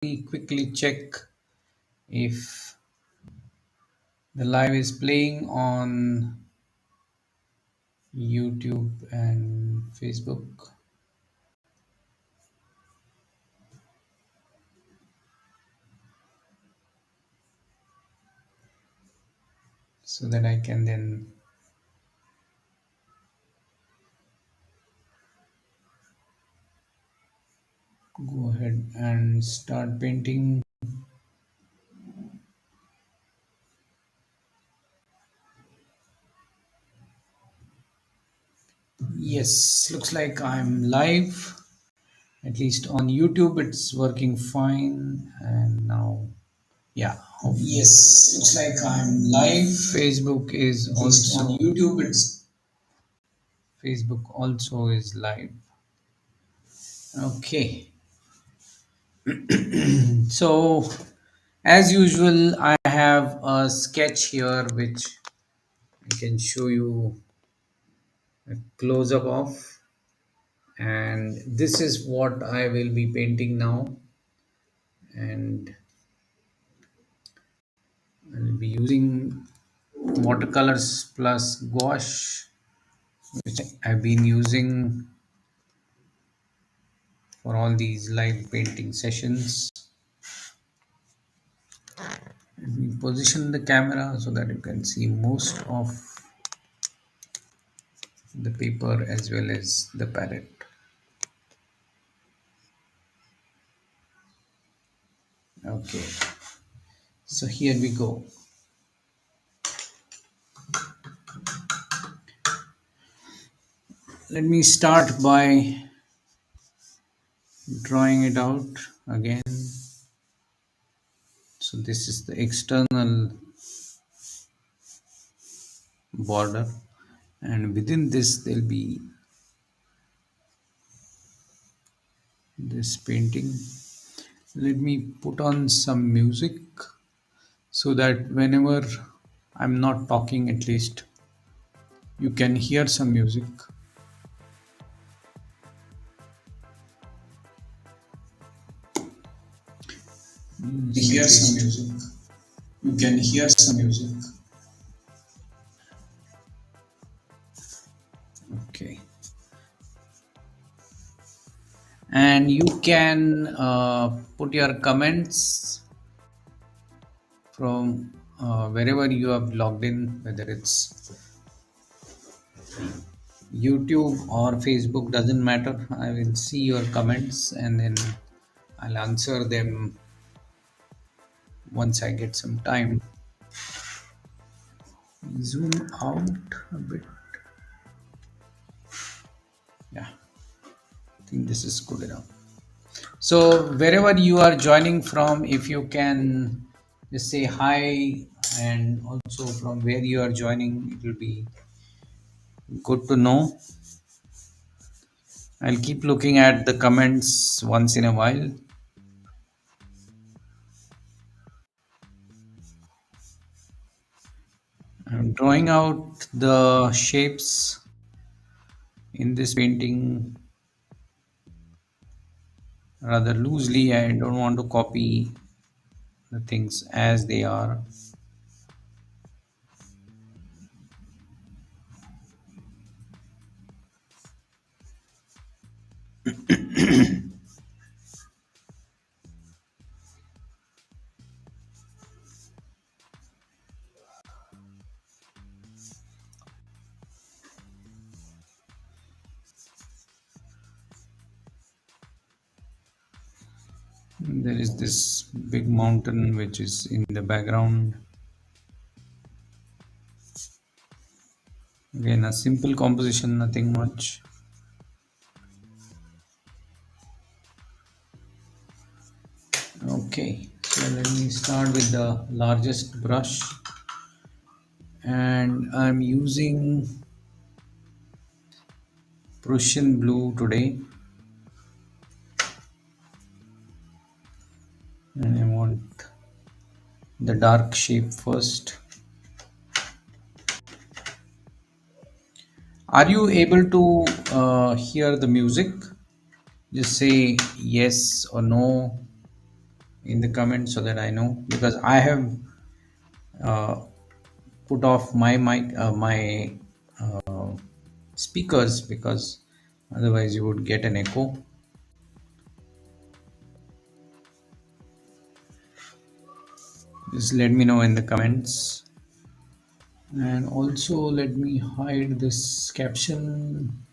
me quickly check if the live is playing on YouTube and Facebook so that I can then go ahead and start painting. Yes, looks like I'm live. At least on YouTube, it's working fine. And now, yeah, Yes, looks like I'm live. Facebook is At least on also YouTube, it's live. Okay, so as usual, I have a sketch here which I can show you a close up of, and this is what I will be painting now. And I'll be using watercolors plus gouache, which I've been using for all these live painting sessions. Let me position the camera so that you can see most of the paper as well as the palette. Okay, so here we go. Let me start by drawing it out again. So this is the external border, and within this there'll be this painting. Let me put on some music so that whenever I'm not talking, at least you can hear some music. hear some music. You can hear some music. Okay, and you can put your comments from wherever you have logged in, whether it's YouTube or Facebook, doesn't matter. I will see your comments and then I'll answer them once I get some time. Zoom out a bit. Yeah, I think this is good enough. So, wherever you are joining from, if you can just say hi, and also from where you are joining, it will be good to know. I'll keep looking at the comments once in a while. I'm drawing out the shapes in this painting rather loosely. I don't want to copy the things as they are. There is this big mountain which is in the background. Again, a simple composition, nothing much. Okay, so let me start with the largest brush, and I'm using Prussian blue today, and I want the dark shape first. Are you able to hear the music? Just say yes or no. in the comments so that I know, because I have uh, put off my mic, my speakers, because otherwise you would get an echo. Just let me know in the comments. And also let me hide this caption.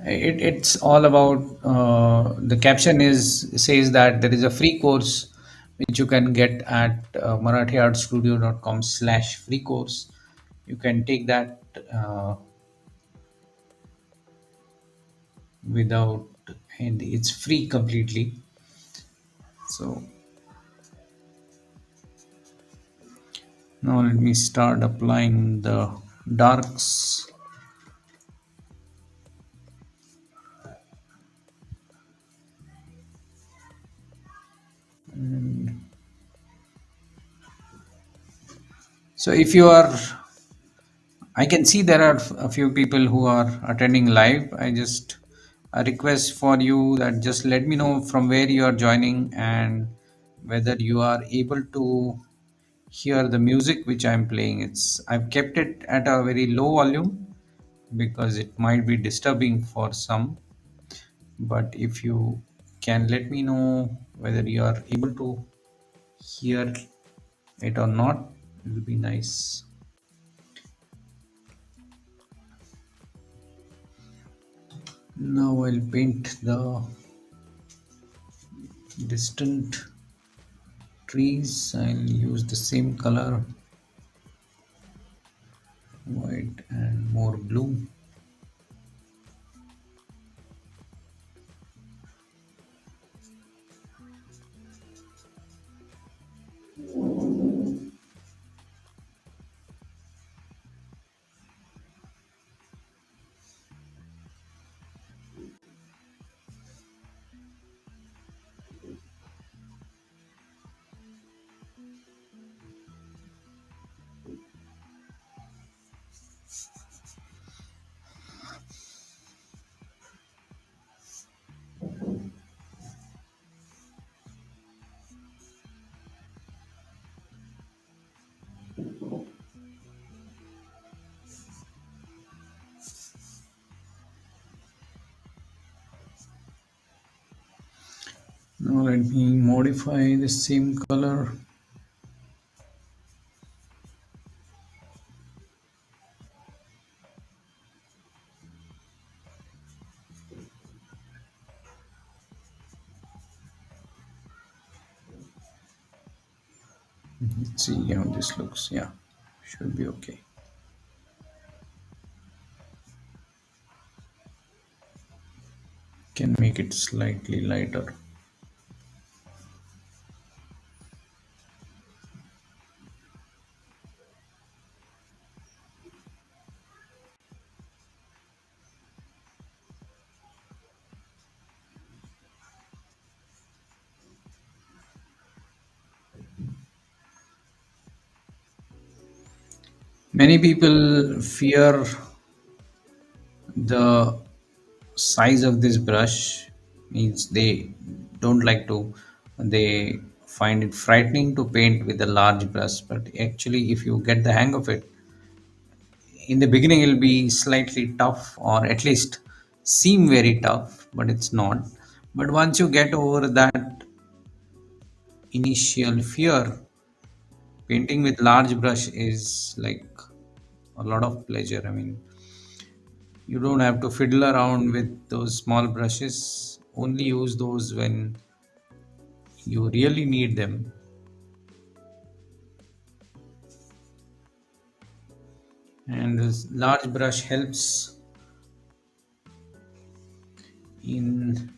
It's all about the caption is says that there is a free course which you can get at marathiartstudio.com/free course. You can take that without, and it's free completely. So now let me start applying the darks. So if you are, I can see there are a few people who are attending live. I just a request for you that just let me know from where you are joining and whether you are able to hear the music which I'm playing. It's I've kept it at a very low volume because it might be disturbing for some. But if you can let me know whether you are able to hear it or not, it will be nice. Now I'll paint the distant trees. I'll use the same color, white and more blue. Now let me modify the same color. Let's see how this looks. Yeah, should be okay. Can make it slightly lighter. Many people fear the size of this brush, means they don't like to, they find it frightening to paint with a large brush, but actually if you get the hang of it, in the beginning it'll be slightly tough, or at least seem very tough, but it's not. But once you get over that initial fear, painting with large brush is like a lot of pleasure. I mean, you don't have to fiddle around with those small brushes, only use those when you really need them. And this large brush helps in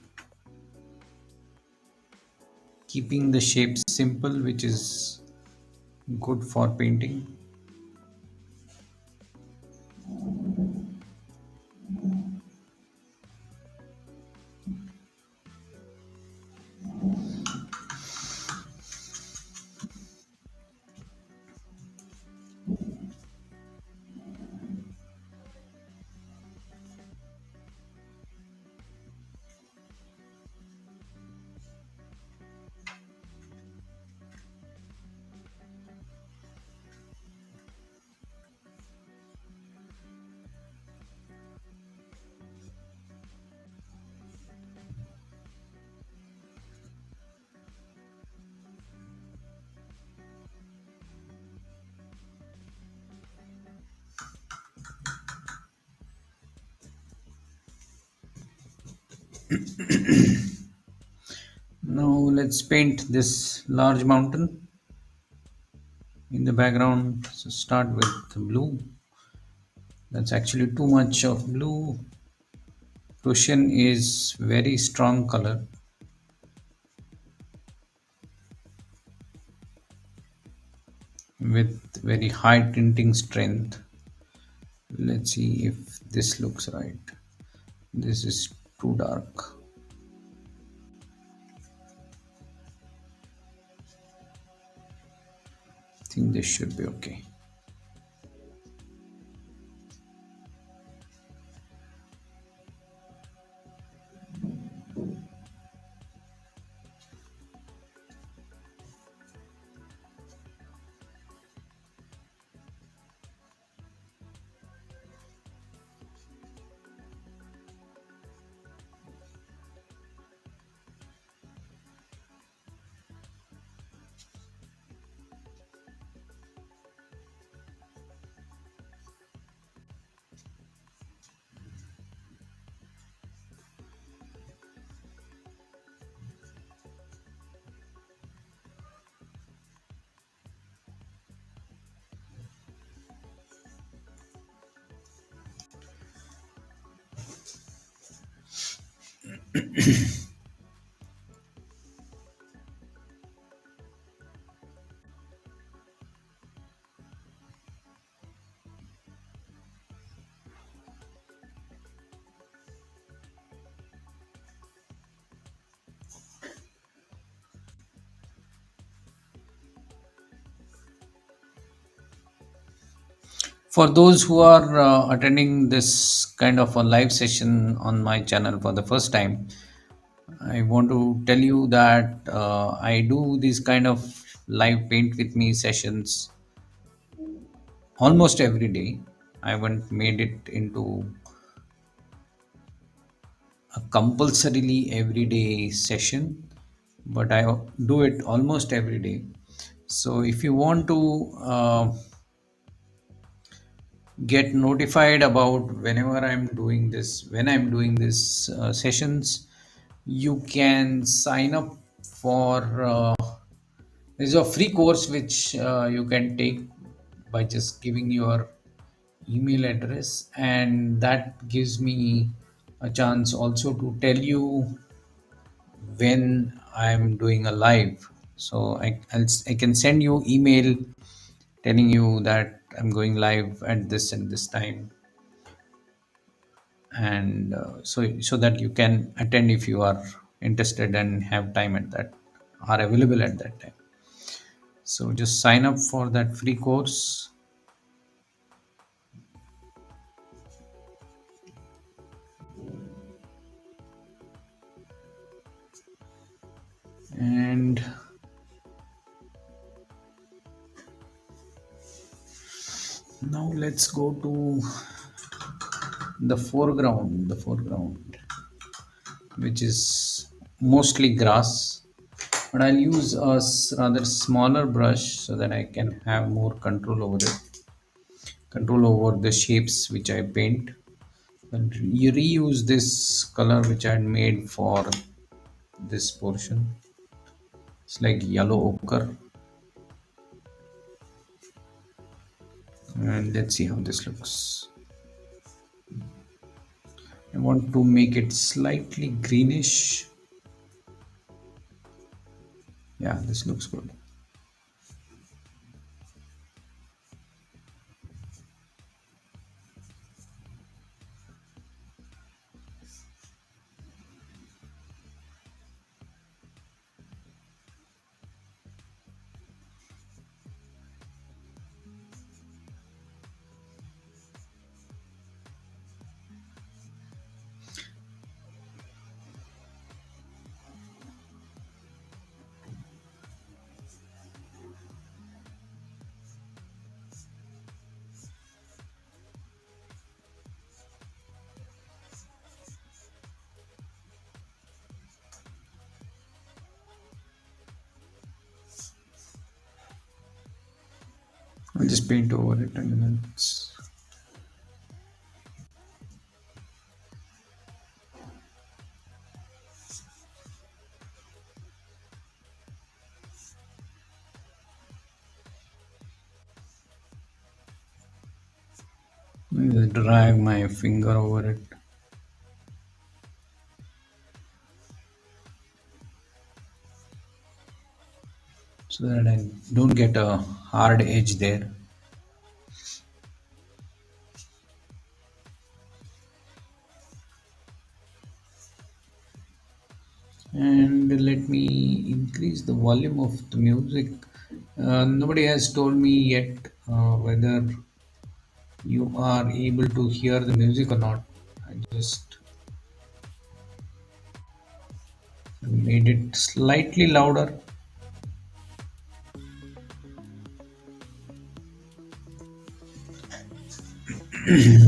keeping the shapes simple, which is good for painting. Now let's paint this large mountain in the background. So start with blue. That's actually too much of blue. Prussian is very strong color with very high tinting strength. Let's see if this looks right. This is too dark. I think this should be okay. For those who are attending this kind of a live session on my channel for the first time, I want to tell you that I do these kind of live paint with me sessions almost every day. I haven't made it into a compulsorily everyday session, but I do it almost every day. So if you want to get notified about whenever when I'm doing this sessions, you can sign up for. There's a free course which you can take by just giving your email address, and that gives me a chance also to tell you when I'm doing a live. So I can send you email telling you that I'm going live at this and this time, and so that you can attend if you are interested and have time at that, are available at that time. So just sign up for that free course. And now let's go to the foreground, which is mostly grass. But I'll use a rather smaller brush so that I can have more control over it, control over the shapes which I paint. And you reuse this color which I had made for this portion. It's like yellow ochre. And let's see how this looks. I want to make it slightly greenish. Yeah, this looks good. I'll just paint over it and then it's Just drag my finger over it so that I don't get a hard edge there. And let me increase the volume of the music. Nobody has told me yet whether you are able to hear the music or not. I just made it slightly louder.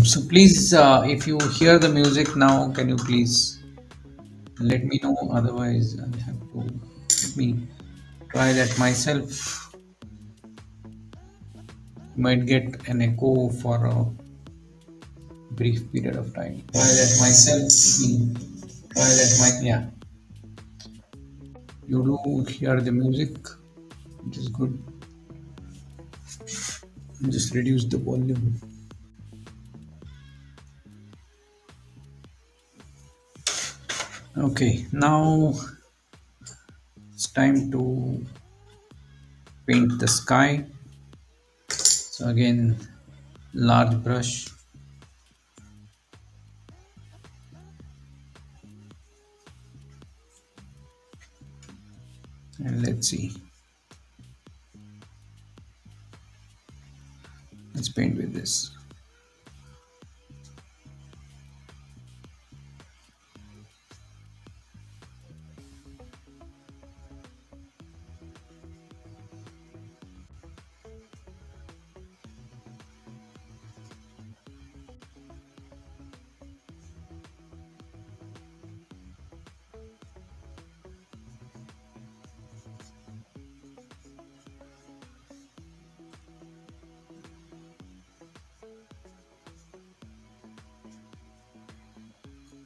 So please, if you hear the music now, can you please let me know? Otherwise, I'll have to let me try that myself. You might get an echo for a brief period of time. Try that myself. Try that my. Yeah, you do hear the music, which is good. Just reduce the volume. Okay, now it's time to paint the sky. So again, large brush, and let's see. Let's paint with this.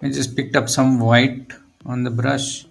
I just picked up some white on the brush.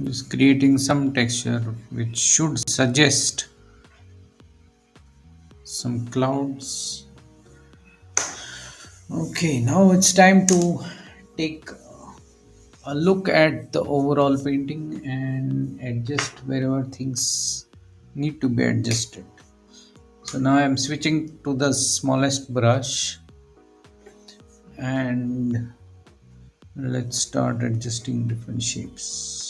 Just creating some texture which should suggest some clouds. Okay, now it's time to take a look at the overall painting and adjust wherever things need to be adjusted. So now I'm switching to the smallest brush and let's start adjusting different shapes.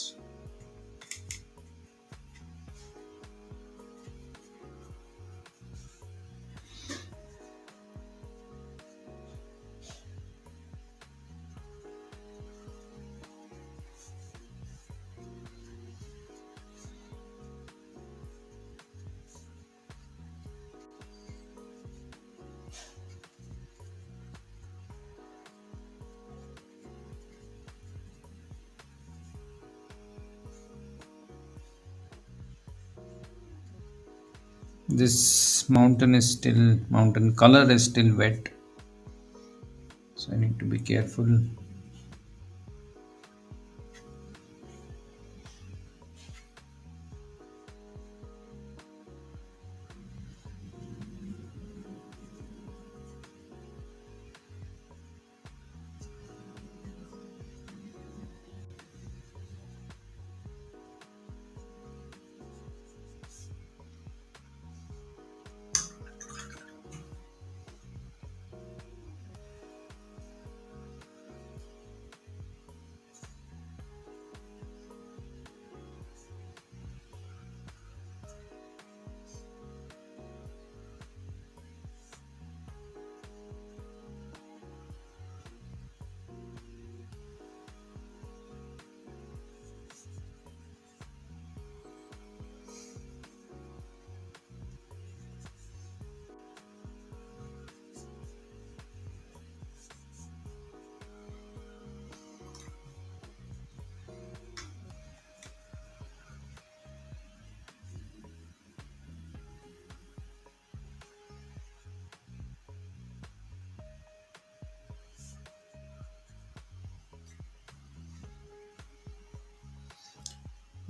This mountain color is still wet, so I need to be careful.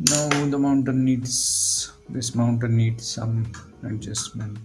Now this mountain needs some adjustment.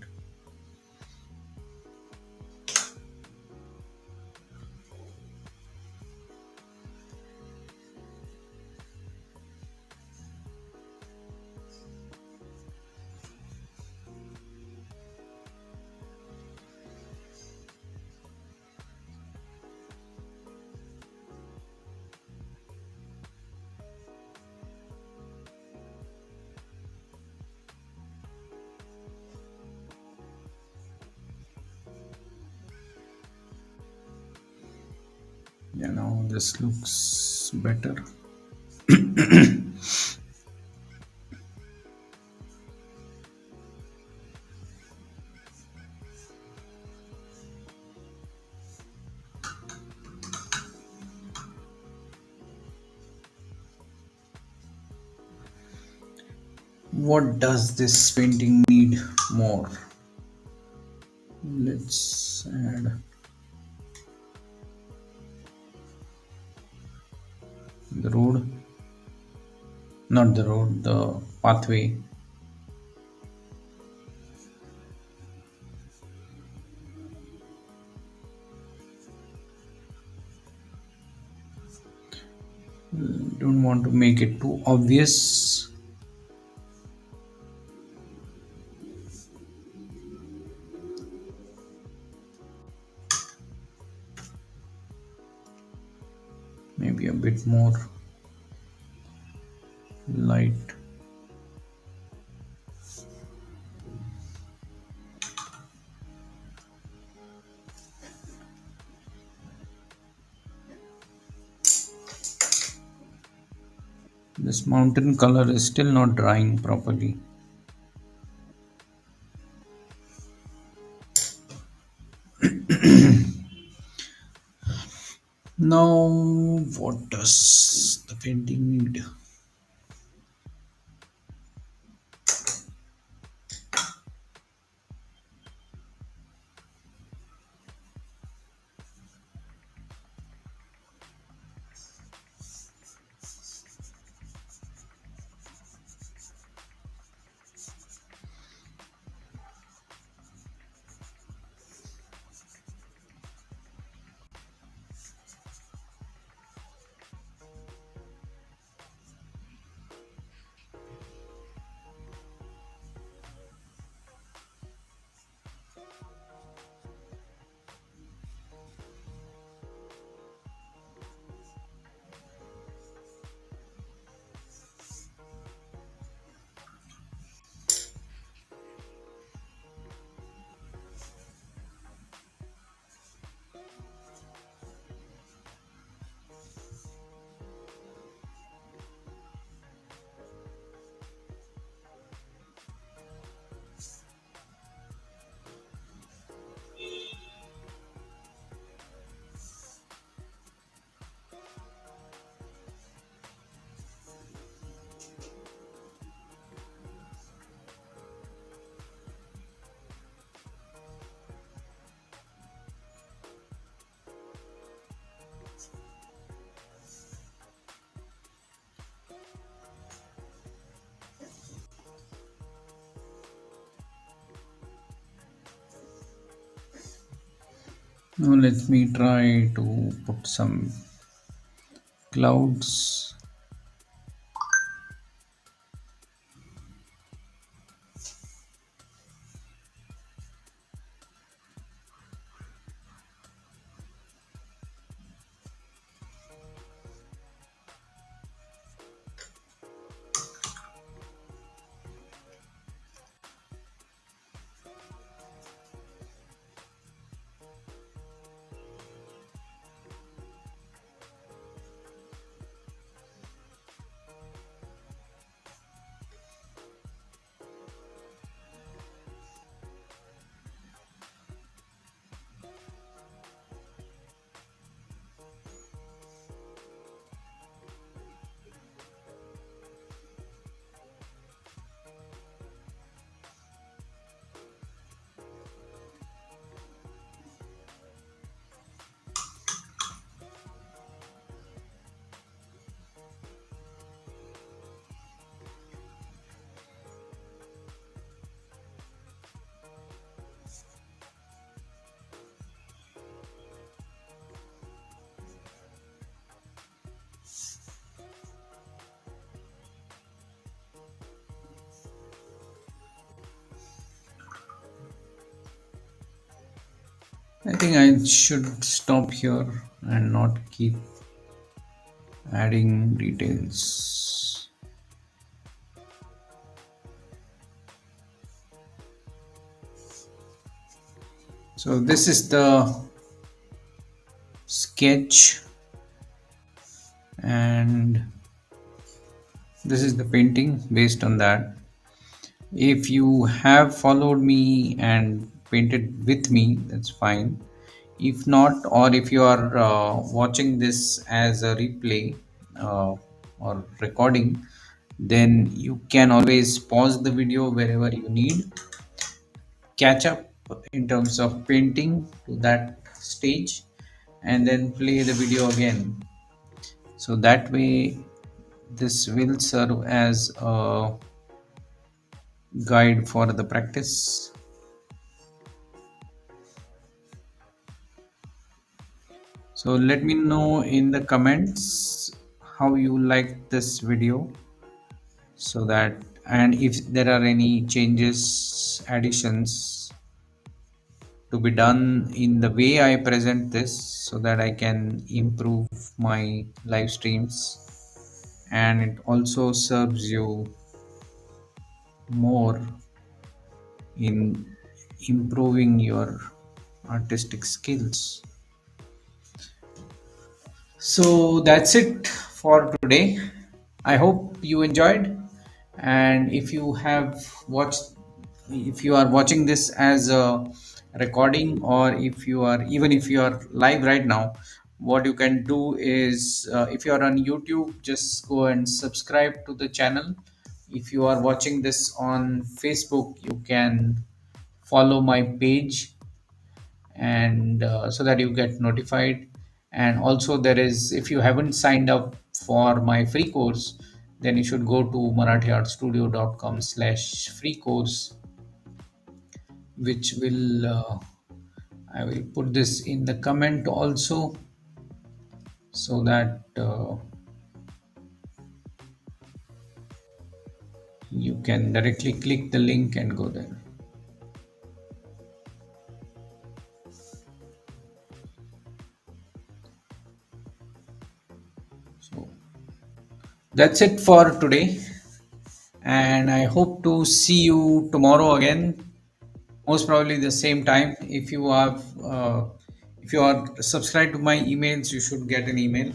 Yeah, now this looks better. What does this painting need more? Let's add the road, not the road, the pathway. Don't want to make it too obvious. Maybe a bit more light. This mountain color is still not drying properly. Now, what does the painting need? Now, let me try to put some clouds. I think I should stop here and not keep adding details. So this is the sketch, and this is the painting based on that. If you have followed me and painted with me, that's fine. If not, or if you are watching this as a replay uh, or recording, then you can always pause the video wherever you need, catch up in terms of painting to that stage, and then play the video again. So that way, this will serve as a guide for the practice. So let me know in the comments how you like this video, so that, and if there are any changes, additions to be done in the way I present this, so that I can improve my live streams, and it also serves you more in improving your artistic skills. So that's it for today. I hope you enjoyed. And if you have watched, if you are watching this as a recording, or if you are, even if you are live right now, what you can do is, if you are on YouTube, just go and subscribe to the channel. If you are watching this on Facebook, you can follow my page, and so that you get notified. And also, there is, if you haven't signed up for my free course, then you should go to marathiartstudio.com/free course, which will I will put this in the comment also, so that you can directly click the link and go there. So that's it for today, and I hope to see you tomorrow again, most probably the same time. If you have if you are subscribed to my emails, you should get an email,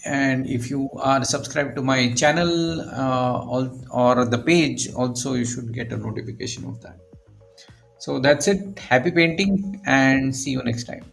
and if you are subscribed to my channel, or the page also, you should get a notification of that. So that's it. Happy painting, and see you next time.